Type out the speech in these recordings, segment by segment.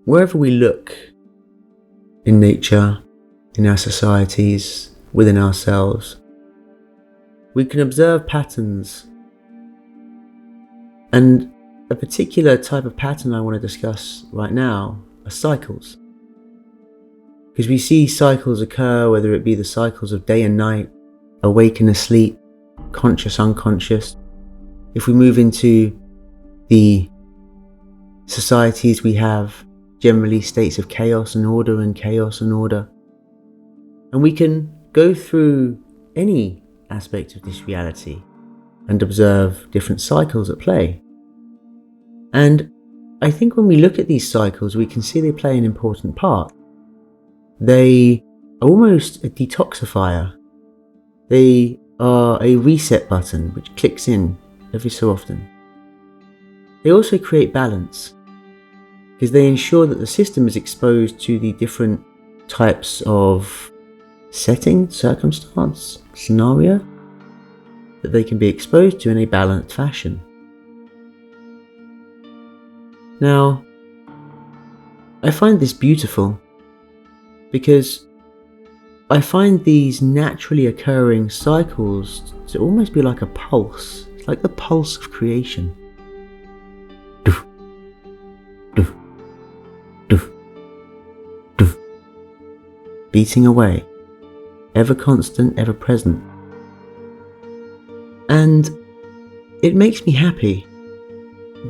Wherever we look in nature, in our societies, within ourselves, we can observe patterns. And a particular type of pattern I want to discuss right now are cycles. Because we see cycles occur, whether it be the cycles of day and night, awake and asleep, conscious, unconscious. If we move into the societies we have, generally states of chaos and order and chaos and order. And we can go through any aspect of this reality and observe different cycles at play. And I think when we look at these cycles, we can see they play an important part. They are almost a detoxifier. They are a reset button which clicks in every so often. They also create balance, because they ensure that the system is exposed to the different types of setting, circumstance, scenario that they can be exposed to in a balanced fashion. Now, I find this beautiful because I find these naturally occurring cycles to almost be like a pulse. It's like the pulse of creation. Beating away, ever constant, ever present. And it makes me happy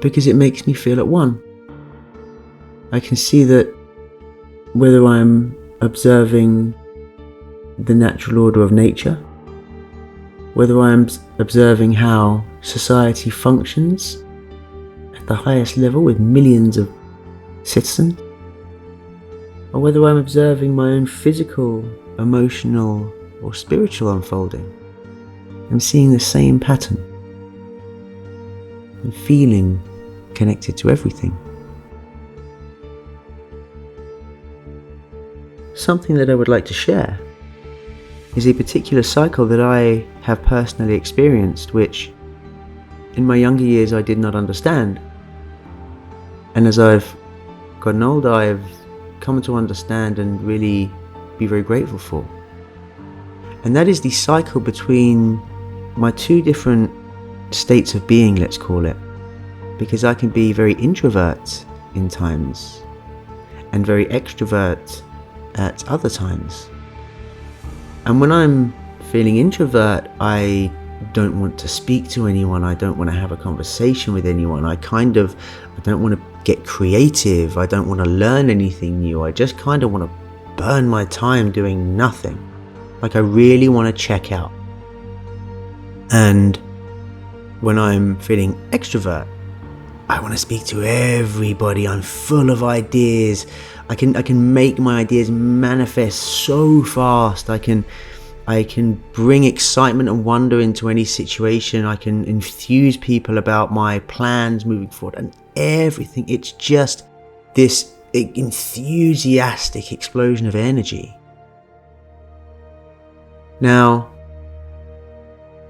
because it makes me feel at one. I can see that whether I'm observing the natural order of nature, whether I'm observing how society functions at the highest level with millions of citizens, or whether I'm observing my own physical, emotional, or spiritual unfolding, I'm seeing the same pattern and feeling connected to everything. Something that I would like to share is a particular cycle that I have personally experienced, which in my younger years I did not understand. And as I've gotten older, I've come to understand and really be very grateful for. And that is the cycle between my two different states of being, let's call it. Because I can be very introvert in times and very extrovert at other times. And when I'm feeling introvert, I don't want to speak to anyone. I don't want to have a conversation with anyone. I don't want to get creative. I don't want to learn anything new. I just kind of want to burn my time doing nothing. Like I really want to check out. And when I'm feeling extrovert, I want to speak to everybody. I'm full of ideas. I can make my ideas manifest so fast. I can bring excitement and wonder into any situation. I can enthuse people about my plans moving forward and everything. It's just this enthusiastic explosion of energy. Now,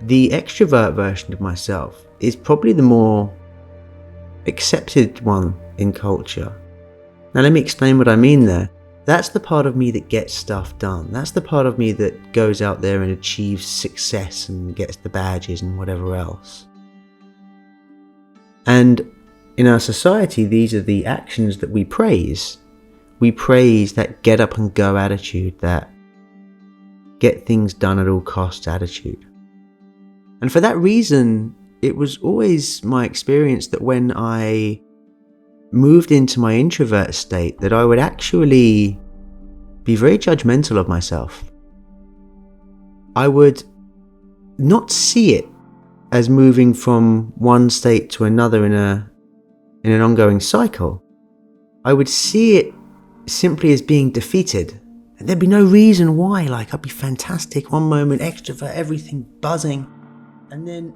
the extrovert version of myself is probably the more accepted one in culture. Now let me explain what I mean there. That's the part of me that gets stuff done. That's the part of me that goes out there and achieves success and gets the badges and whatever else. And in our society, these are the actions that we praise. We praise that get up and go attitude, that get things done at all costs attitude. And for that reason, it was always my experience that when I moved into my introvert state, that I would actually be very judgmental of myself. I would not see it as moving from one state to another in an ongoing cycle. I would see it simply as being defeated. And there'd be no reason why. Like, I'd be fantastic one moment, extrovert, everything buzzing, and then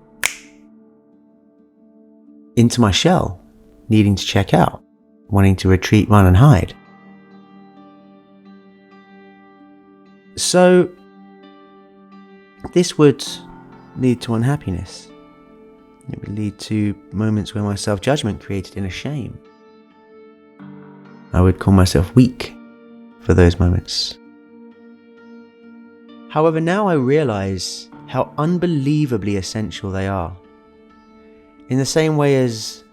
into my shell, needing to check out, wanting to retreat, run and hide. So this would lead to unhappiness. It would lead to moments where my self-judgment created inner shame. I would call myself weak for those moments. However, now I realize how unbelievably essential they are. In the same way as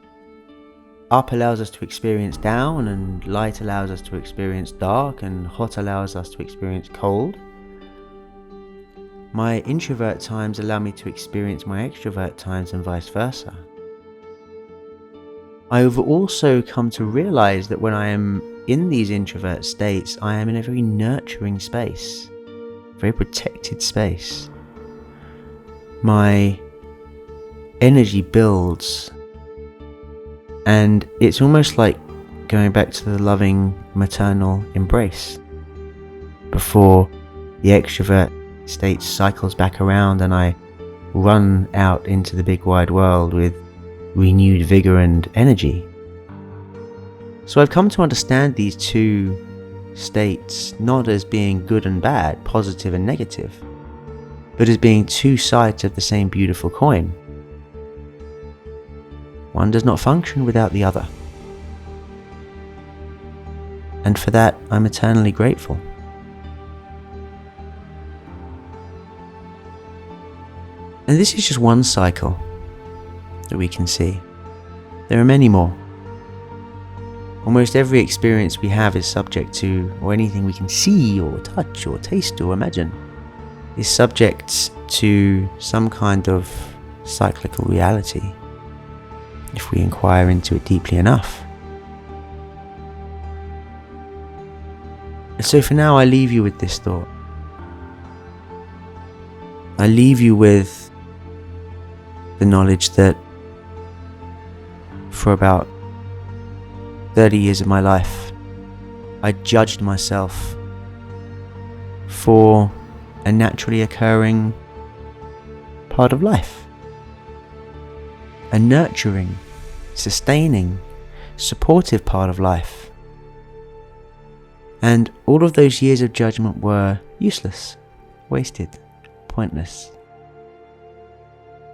up allows us to experience down, and light allows us to experience dark, and hot allows us to experience cold, my introvert times allow me to experience my extrovert times, and vice versa. I have also come to realize that when I am in these introvert states, I am in a very nurturing space, very protected space. My energy builds, and it's almost like going back to the loving maternal embrace before the extrovert state cycles back around and I run out into the big wide world with renewed vigor and energy. So I've come to understand these two states not as being good and bad, positive and negative, but as being two sides of the same beautiful coin. One does not function without the other. And for that, I'm eternally grateful. And this is just one cycle that we can see. There are many more. Almost every experience we have is subject to, or anything we can see or touch or taste or imagine, is subject to some kind of cyclical reality, if we inquire into it deeply enough. And so for now, I leave you with this thought. I leave you with the knowledge that for about 30 years of my life, I judged myself for a naturally occurring part of life. A nurturing, sustaining, supportive part of life. And all of those years of judgment were useless, wasted, pointless.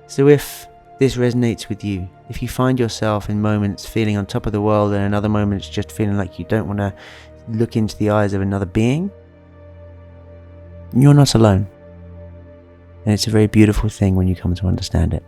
So if this resonates with you, if you find yourself in moments feeling on top of the world and in other moments just feeling like you don't want to look into the eyes of another being, you're not alone. And it's a very beautiful thing when you come to understand it.